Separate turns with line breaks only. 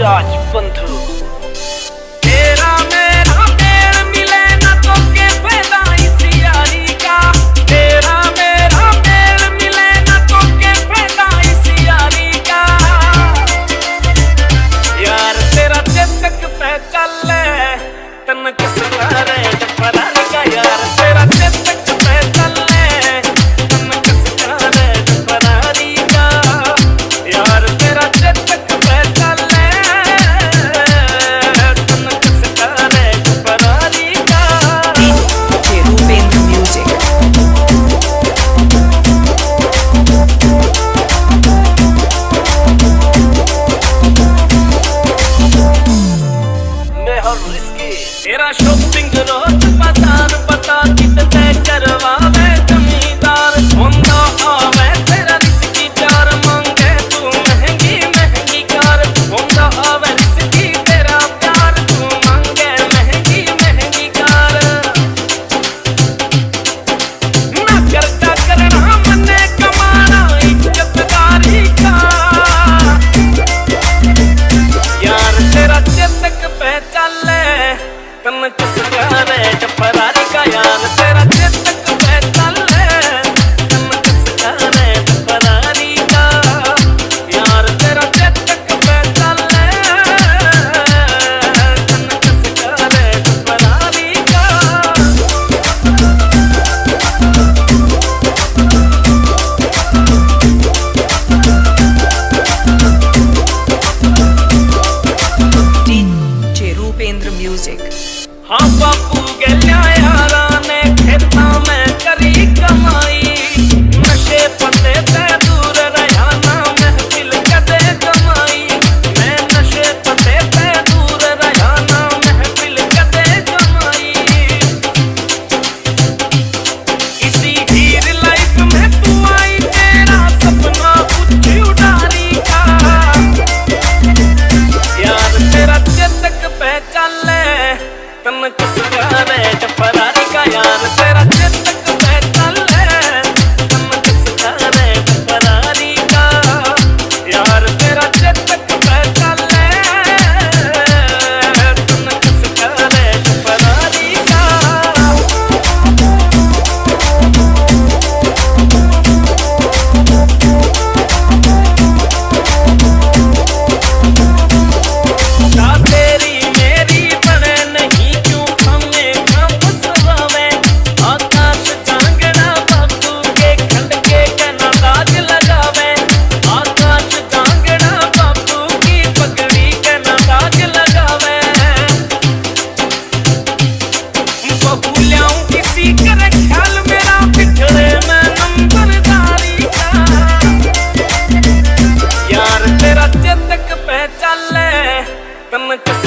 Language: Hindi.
राज बंधु।
तेरा मेरा मेल मिले ना तो के फायदा इस यारी का। तेरा मेरा मेल मिले ना तो के फायदा इस यारी का। यार तेरा चेतक पे चले तन किस करे फरारी का। यार तेरा चेतक पे चले तन किस करे फरारी का। यार तेरा चेतक पे चले तन किस करे फरारी का।
DJ Rupendra Music.
तेरा शॉपिंग रोज बाजार बता कितने करवावे जमींदार। होंदा आवे तेरा रिस्की प्यार मांगे तू महंगी महंगी कार। होंदा आवे रिस्की तेरा प्यार तू मांगे महंगी महंगी कार। ना खर्चा करना मने कमाना इज्जतदारी का। यार तेरा चेतक पे चले तन किस करे फरारी का। यार तेरा चेतक पे चले तन किस करे फरारी का। यार तेरा चेतक पे चले तन किस करे फरारी का।
DJ Rupendra Music.
हाँ बापू गलिया यारा ने खेता में करी कमाई। नशे पते ते दूर रहा ना महफिल कदे कमाई। मैं नशे पते ते दूर रहा ना महफिल कदे कमाई। इसी हीर लाइफ में तू आई तेरा सपना कुछ उड़ारी का। यार तेरा चेतक पे चले तन किस करे फरारी का। यार तेरा चेतक पे चले तन किस करे फरारी का। यार तेरा चेतक पे चले तन किस करे फरारी का। ना तेरी मेरी बने नहीं क्यों हमें फसवावे। आकाश जांगना बाबू के खंड के कहना दाज लगावे। आकाश जांगना बाबू की पगड़ी कहना दाज लगावे। बहू ल्याऊं किसी करे ख्याल मेरा पिछड़े में नंबरदारी का। यार तेरा चेतक पे चले तन किस